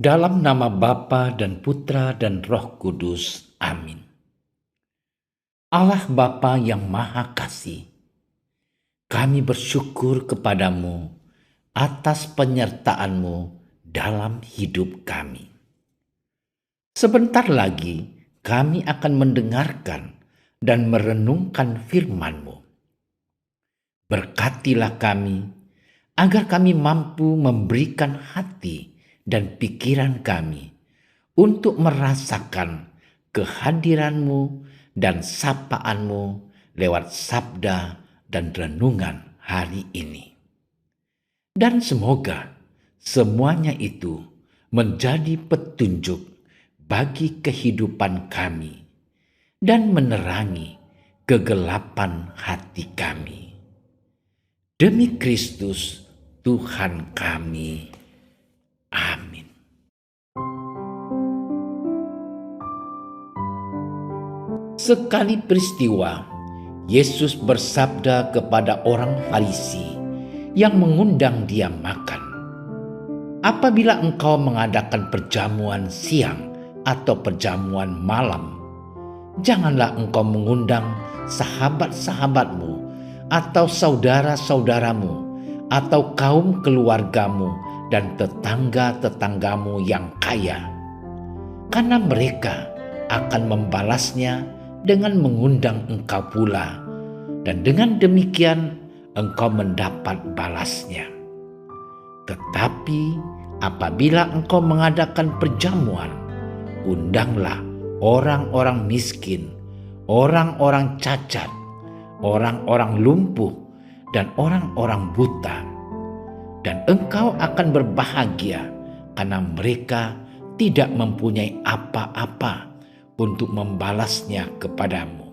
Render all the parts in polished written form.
Dalam nama Bapa dan Putra dan Roh Kudus. Amin. Allah Bapa yang Maha Kasih, kami bersyukur kepadamu atas penyertaan-Mu dalam hidup kami. Sebentar lagi kami akan mendengarkan dan merenungkan firman-Mu. Berkatilah kami agar kami mampu memberikan hati dan pikiran kami untuk merasakan kehadiran-Mu dan sapaan-Mu lewat sabda dan renungan hari ini. Dan semoga semuanya itu menjadi petunjuk bagi kehidupan kami dan menerangi kegelapan hati kami. Demi Kristus Tuhan kami. Amin. Sekali peristiwa, Yesus bersabda kepada orang Farisi yang mengundang dia makan, "Apabila engkau mengadakan perjamuan siang atau perjamuan malam, janganlah engkau mengundang sahabat-sahabatmu atau saudara-saudaramu atau kaum keluargamu dan tetangga-tetanggamu yang kaya, karena mereka akan membalasnya dengan mengundang engkau pula, dan dengan demikian engkau mendapat balasnya. Tetapi apabila engkau mengadakan perjamuan, undanglah orang-orang miskin, orang-orang cacat, orang-orang lumpuh, dan orang-orang buta, dan engkau akan berbahagia karena mereka tidak mempunyai apa-apa untuk membalasnya kepadamu.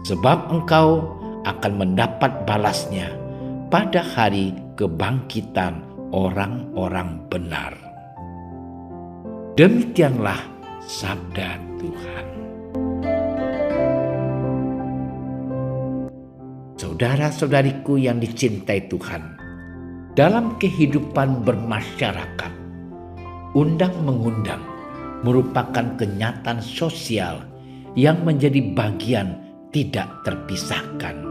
Sebab engkau akan mendapat balasnya pada hari kebangkitan orang-orang benar." Demikianlah sabda Tuhan. Saudara-saudariku yang dicintai Tuhan, dalam kehidupan bermasyarakat, undang-mengundang merupakan kenyataan sosial yang menjadi bagian tidak terpisahkan.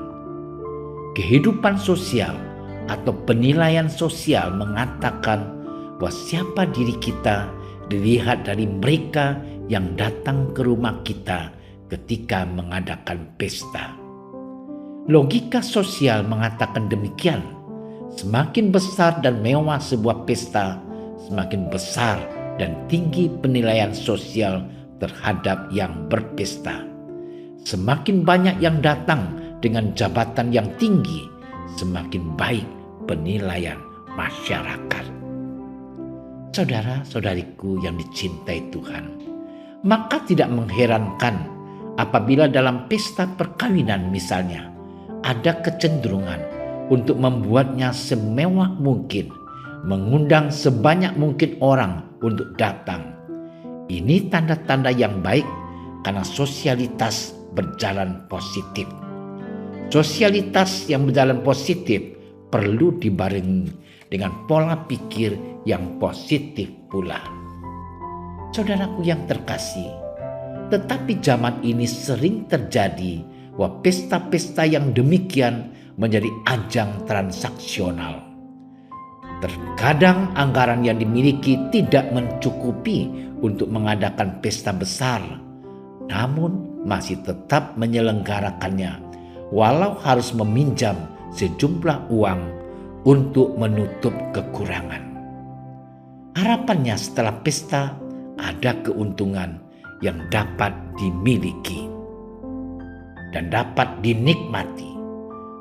Kehidupan sosial atau penilaian sosial mengatakan bahwa siapa diri kita dilihat dari mereka yang datang ke rumah kita ketika mengadakan pesta. Logika sosial mengatakan demikian. Semakin besar dan mewah sebuah pesta, semakin besar dan tinggi penilaian sosial terhadap yang berpesta. Semakin banyak yang datang dengan jabatan yang tinggi, semakin baik penilaian masyarakat. Saudara-saudariku yang dicintai Tuhan, maka tidak mengherankan apabila dalam pesta perkawinan misalnya ada kecenderungan untuk membuatnya semewah mungkin, mengundang sebanyak mungkin orang untuk datang. Ini tanda-tanda yang baik karena sosialitas berjalan positif. Sosialitas yang berjalan positif perlu dibarengi dengan pola pikir yang positif pula. Saudaraku yang terkasih, tetapi zaman ini sering terjadi bahwa pesta-pesta yang demikian menjadi ajang transaksional. Terkadang anggaran yang dimiliki tidak mencukupi untuk mengadakan pesta besar, namun masih tetap menyelenggarakannya walau harus meminjam sejumlah uang untuk menutup kekurangan. Harapannya setelah pesta ada keuntungan yang dapat dimiliki dan dapat dinikmati.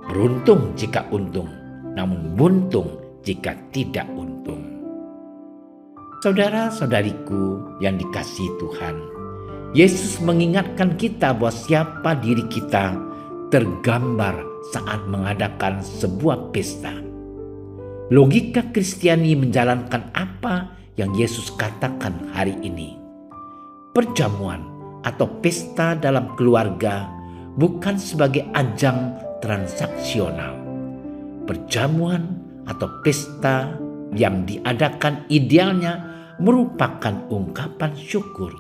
Beruntung jika untung, namun buntung jika tidak untung. Saudara-saudariku yang dikasihi Tuhan, Yesus mengingatkan kita bahwa siapa diri kita tergambar saat mengadakan sebuah pesta. Logika Kristiani menjalankan apa yang Yesus katakan hari ini. Perjamuan atau pesta dalam keluarga bukan sebagai ajang transaksional. Perjamuan atau pesta yang diadakan idealnya merupakan ungkapan syukur,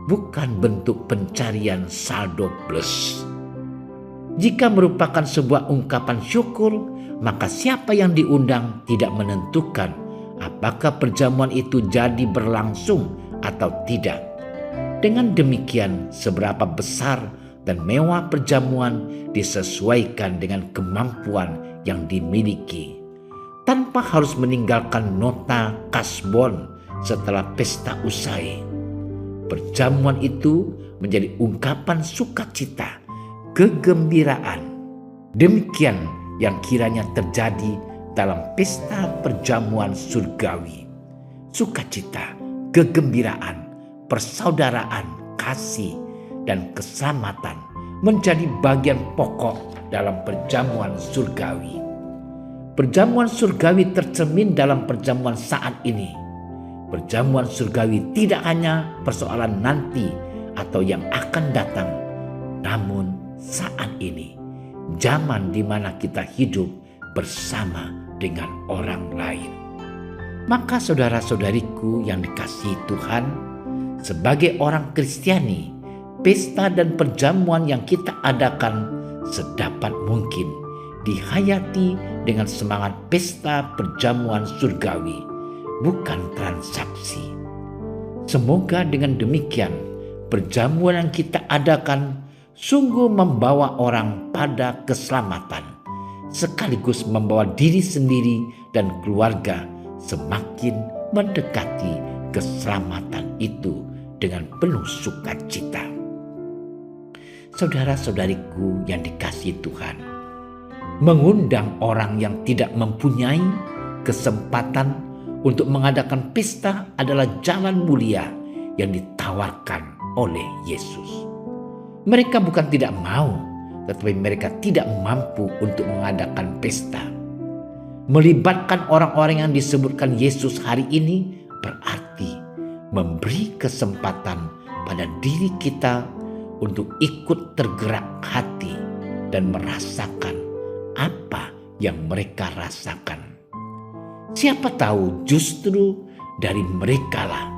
bukan bentuk pencarian saldo plus. Jika merupakan sebuah ungkapan syukur, maka siapa yang diundang tidak menentukan apakah perjamuan itu jadi berlangsung atau tidak. Dengan demikian, seberapa besar dan mewah perjamuan disesuaikan dengan kemampuan yang dimiliki, tanpa harus meninggalkan nota kasbon setelah pesta usai. Perjamuan itu menjadi ungkapan sukacita, kegembiraan. Demikian yang kiranya terjadi dalam pesta perjamuan surgawi. Sukacita, kegembiraan, persaudaraan, kasih, dan keselamatan menjadi bagian pokok dalam perjamuan surgawi. Perjamuan surgawi tercermin dalam perjamuan saat ini. Perjamuan surgawi tidak hanya persoalan nanti atau yang akan datang, namun saat ini, zaman di mana kita hidup bersama dengan orang lain. Maka saudara-saudariku yang dikasihi Tuhan, sebagai orang Kristiani, pesta dan perjamuan yang kita adakan sedapat mungkin dihayati dengan semangat pesta perjamuan surgawi, bukan transaksi. Semoga dengan demikian perjamuan yang kita adakan sungguh membawa orang pada keselamatan, sekaligus membawa diri sendiri dan keluarga semakin mendekati keselamatan itu dengan penuh sukacita. Saudara-saudariku yang dikasihi Tuhan, mengundang orang yang tidak mempunyai kesempatan untuk mengadakan pesta adalah jalan mulia yang ditawarkan oleh Yesus. Mereka bukan tidak mau, tetapi mereka tidak mampu untuk mengadakan pesta. Melibatkan orang-orang yang disebutkan Yesus hari ini berarti memberi kesempatan pada diri kita untuk ikut tergerak hati dan merasakan apa yang mereka rasakan. Siapa tahu justru dari merekalah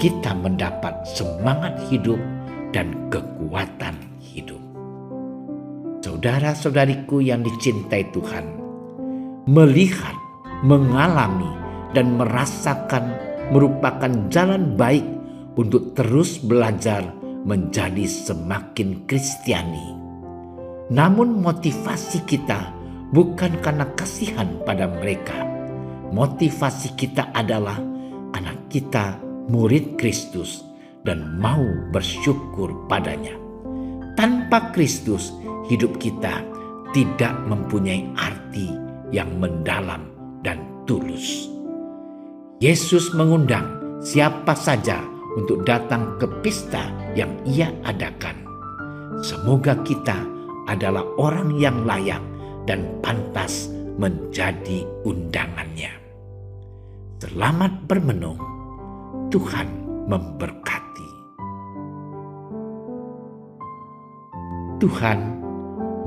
kita mendapat semangat hidup dan kekuatan hidup. Saudara-saudariku yang dicintai Tuhan, melihat, mengalami, dan merasakan merupakan jalan baik untuk terus belajar menjadi semakin Kristiani. Namun motivasi kita bukan karena kasihan pada mereka. Motivasi kita adalah karena kita murid Kristus dan mau bersyukur padanya. Tanpa Kristus, hidup kita tidak mempunyai arti yang mendalam dan tulus. Yesus mengundang siapa saja untuk datang ke pesta yang Ia adakan. Semoga kita adalah orang yang layak dan pantas menjadi undangannya. Selamat bermenung. Tuhan memberkati. Tuhan,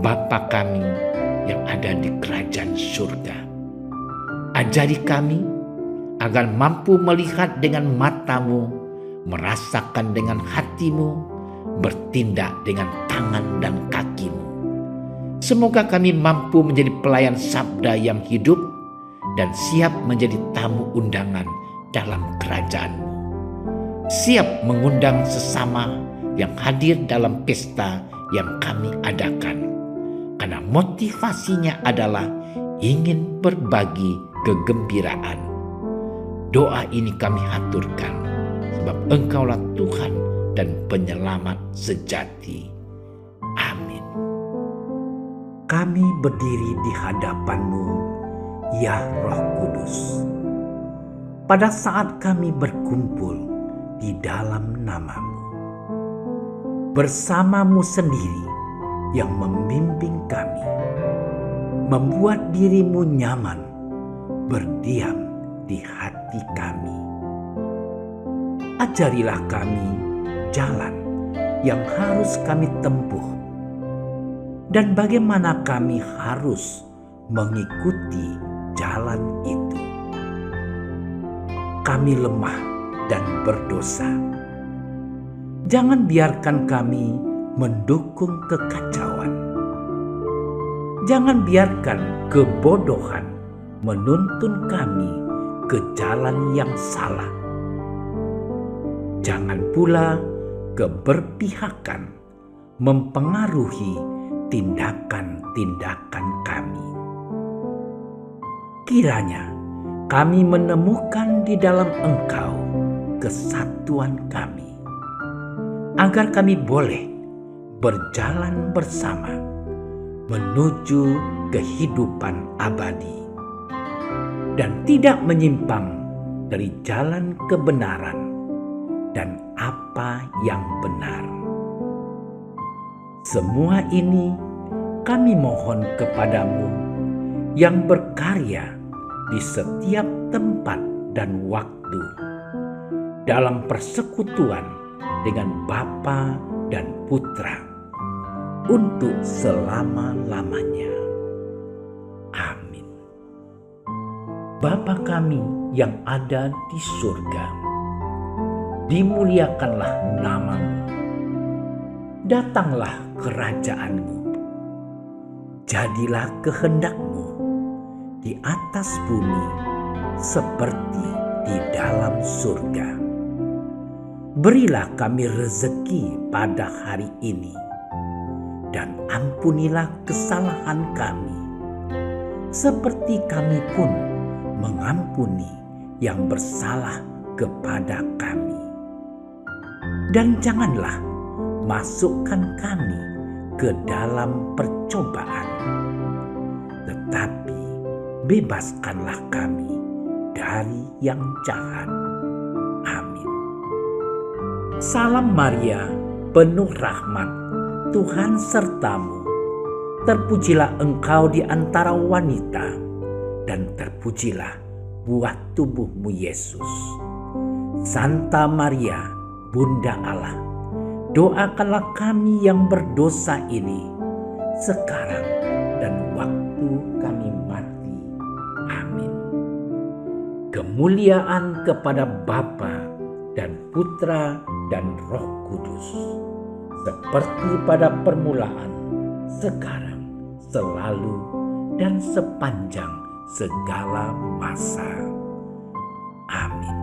Bapa kami yang ada di kerajaan surga, ajari kami agar mampu melihat dengan matamu, merasakan dengan hatimu, bertindak dengan tangan dan kakimu. Semoga kami mampu menjadi pelayan sabda yang hidup dan siap menjadi tamu undangan dalam kerajaan-Mu. Siap mengundang sesama yang hadir dalam pesta yang kami adakan. Karena motivasinya adalah ingin berbagi kegembiraan. Doa ini kami haturkan sebab Engkaulah Tuhan dan Penyelamat sejati. Amin. Kami berdiri di hadapan-Mu, ya Roh Kudus. Pada saat kami berkumpul di dalam nama-Mu, bersama-Mu sendiri yang membimbing kami, membuat diri-Mu nyaman, berdiam di hati kami. Ajarilah kami jalan yang harus kami tempuh dan bagaimana kami harus mengikuti jalan itu. Kami lemah dan berdosa. Jangan biarkan kami mendukung kekacauan. Jangan biarkan kebodohan menuntun kami ke jalan yang salah. Jangan pula keberpihakan mempengaruhi tindakan-tindakan kami. Kiranya kami menemukan di dalam Engkau kesatuan kami, agar kami boleh berjalan bersama menuju kehidupan abadi dan tidak menyimpang dari jalan kebenaran dan apa yang benar. Semua ini kami mohon kepadamu yang berkarya di setiap tempat dan waktu dalam persekutuan dengan Bapa dan Putra untuk selama-lamanya. Amin. Bapa kami yang ada di surga, dimuliakanlah nama-Mu. Datanglah kerajaan-Mu. Jadilah kehendak-Mu di atas bumi seperti di dalam surga. Berilah kami rezeki pada hari ini, dan ampunilah kesalahan kami, seperti kami pun mengampuni yang bersalah kepada kami. Dan janganlah masukkan kami ke dalam percobaan, tetapi bebaskanlah kami dari yang jahat. Amin. Salam Maria, penuh rahmat, Tuhan sertamu. Terpujilah engkau di antara wanita, dan terpujilah buah tubuhmu Yesus. Santa Maria, Bunda Allah, doakanlah kami yang berdosa ini, sekarang dan waktu kami mati. Amin. Kemuliaan kepada Bapa dan Putra dan Roh Kudus, seperti pada permulaan, sekarang, selalu, dan sepanjang segala masa. Amin.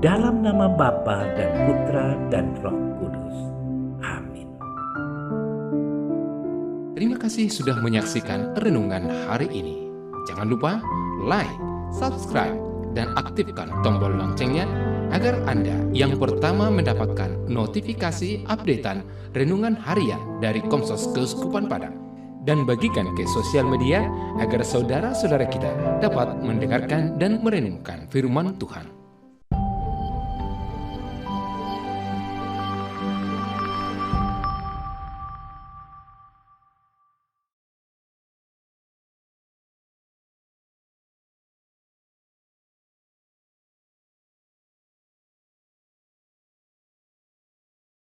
Dalam nama Bapa dan Putra dan Roh Kudus. Amin. Terima kasih sudah menyaksikan renungan hari ini. Jangan lupa like, subscribe, dan aktifkan tombol loncengnya agar Anda yang pertama mendapatkan notifikasi updatean renungan harian dari Komsos Keuskupan Padang. Dan bagikan ke sosial media agar saudara-saudara kita dapat mendengarkan dan merenungkan firman Tuhan.